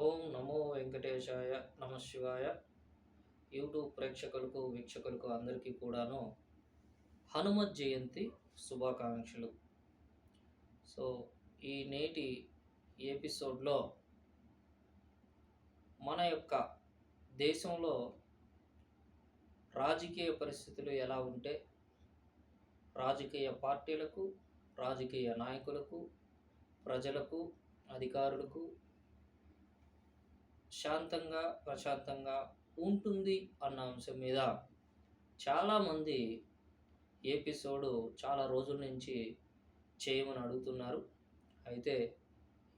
ఓం నమో వెంకటేశాయ నమ శివాయ. యూట్యూబ్ ప్రేక్షకులకు వీక్షకులకు అందరికీ కూడాను హనుమత్ జయంతి శుభాకాంక్షలు. సో ఈ నేటి ఎపిసోడ్లో మన యొక్క దేశంలో రాజకీయ పరిస్థితులు ఎలా ఉంటే రాజకీయ పార్టీలకు, రాజకీయ నాయకులకు, ప్రజలకు, అధికారులకు శాంతంగా ప్రశాంతంగా ఉంటుంది అన్న అంశం మీద చాలామంది ఎపిసోడు చాలా రోజుల నుంచి చేయమని అడుగుతున్నారు. అయితే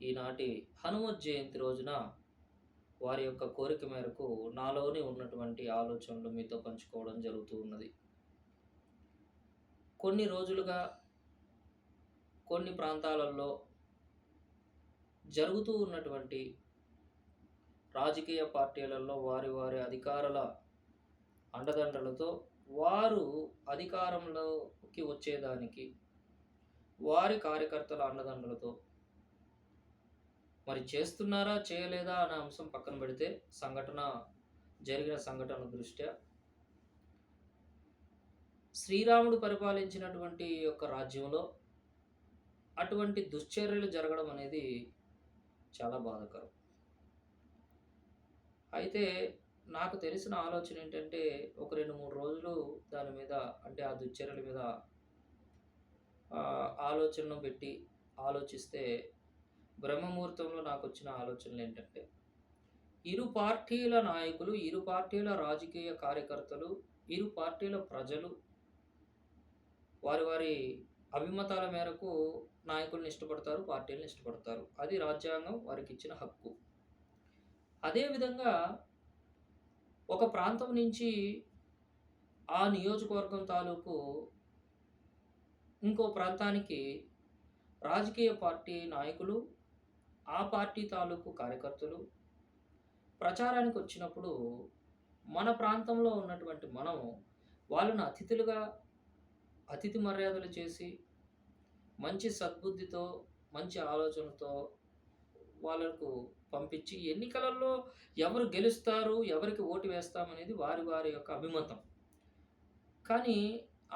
ఈనాటి హనుమత్ జయంతి రోజున వారి యొక్క కోరిక మేరకు నాలోని ఉన్నటువంటి ఆలోచనలు మీతో పంచుకోవడం జరుగుతూ ఉన్నది. కొన్ని రోజులుగా కొన్ని ప్రాంతాలలో జరుగుతూ ఉన్నటువంటి రాజకీయ పార్టీలలో వారి వారి అధికారుల అండదండలతో వారు అధికారంలోకి వచ్చేదానికి వారి కార్యకర్తల అండదండలతో మరి చేస్తున్నారా చేయలేదా అనే అంశం పక్కన పెడితే జరిగిన సంఘటన దృష్ట్యా శ్రీరాముడు పరిపాలించినటువంటి యొక్క రాజ్యంలో అటువంటి దుశ్చర్యలు జరగడం అనేది చాలా బాధాకరం. అయితే నాకు తెలిసిన ఆలోచన ఏంటంటే ఒక 2-3 రోజులు దాని మీద అంటే ఆ దుశ్చర్యల మీద ఆలోచనను పెట్టి ఆలోచిస్తే బ్రహ్మముహూర్తంలో నాకు వచ్చిన ఆలోచనలు ఏంటంటే ఇరు పార్టీల నాయకులు, ఇరు పార్టీల రాజకీయ కార్యకర్తలు, ఇరు పార్టీల ప్రజలు వారి వారి అభిమతాల మేరకు నాయకుల్ని ఇష్టపడతారు, పార్టీలను ఇష్టపడతారు. అది రాజ్యాంగం వారికి ఇచ్చిన హక్కు. అదేవిధంగా ఒక ప్రాంతం నుంచి ఆ నియోజకవర్గం తాలూకు ఇంకో ప్రాంతానికి రాజకీయ పార్టీ నాయకులు, ఆ పార్టీ తాలూకు కార్యకర్తలు ప్రచారానికి వచ్చినప్పుడు మన ప్రాంతంలో ఉన్నటువంటి మనం వాళ్ళను అతిథి మర్యాదలు చేసి మంచి సద్బుద్ధితో మంచి ఆలోచనతో వాళ్ళకు పంపించి ఎన్నికలలో ఎవరు గెలుస్తారు, ఎవరికి ఓటు వేస్తామనేది వారి వారి యొక్క అభిమతం. కానీ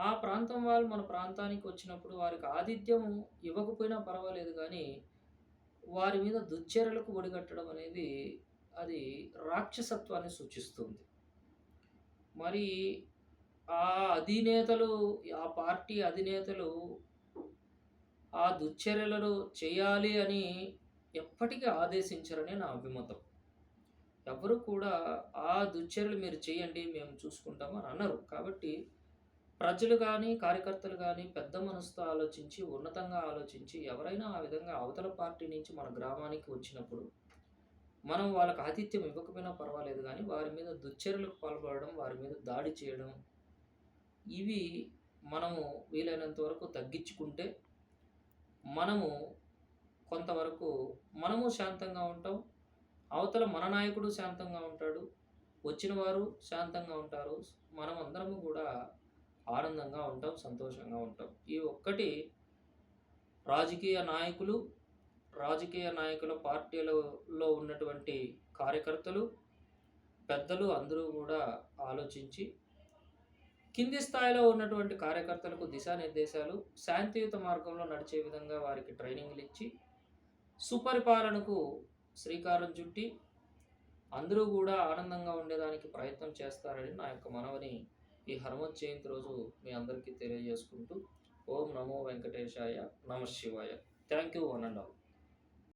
ఆ ప్రాంతం వాళ్ళు మన ప్రాంతానికి వచ్చినప్పుడు వారికి ఆతిథ్యం ఇవ్వకపోయినా పర్వాలేదు, కానీ వారి మీద దుశ్చర్యలకు ఒడిగట్టడం అనేది అది రాక్షసత్వాన్ని సూచిస్తుంది. మరి ఆ ఆ పార్టీ అధినేతలు ఆ దుశ్చర్యలను చేయాలి అని ఎప్పటికీ ఆదేశించరని నా అభిమతం. ఎవరు కూడా ఆ దుశ్చర్యలు మీరు చేయండి మేము చూసుకుంటాము అని అన్నారు. కాబట్టి ప్రజలు కానీ, కార్యకర్తలు కానీ పెద్ద మనసుతో ఆలోచించి, ఉన్నతంగా ఆలోచించి ఎవరైనా ఆ విధంగా అవతల పార్టీ నుంచి మన గ్రామానికి వచ్చినప్పుడు మనం వాళ్ళకి ఆతిథ్యం ఇవ్వకపోయినా పర్వాలేదు, కానీ వారి మీద దుశ్చర్యలకు పాల్పడడం, వారి మీద దాడి చేయడం ఇవి మనము వీలైనంత వరకు తగ్గించుకుంటే కొంతవరకు మనము శాంతంగా ఉంటాం, అవతల మన నాయకుడు శాంతంగా ఉంటాడు, వచ్చిన వారు శాంతంగా ఉంటారు, మనం అందరము కూడా ఆనందంగా ఉంటాం, సంతోషంగా ఉంటాం. ఈ ఒక్కటి రాజకీయ నాయకుల పార్టీలలో ఉన్నటువంటి కార్యకర్తలు, పెద్దలు అందరూ కూడా ఆలోచించి కింది స్థాయిలో ఉన్నటువంటి కార్యకర్తలకు దిశానిర్దేశాలు, శాంతియుత మార్గంలో నడిచే విధంగా వారికి ట్రైనింగ్లు ఇచ్చి సుపరిపాలనకు శ్రీకారం చుట్టి అందరూ కూడా ఆనందంగా ఉండేదానికి ప్రయత్నం చేస్తారని నా యొక్క మనవిని ఈ హనుమత్ జయంతి రోజు మీ అందరికీ తెలియజేసుకుంటూ ఓం నమో వెంకటేశాయ నమ శివాయ. Thank you one and all.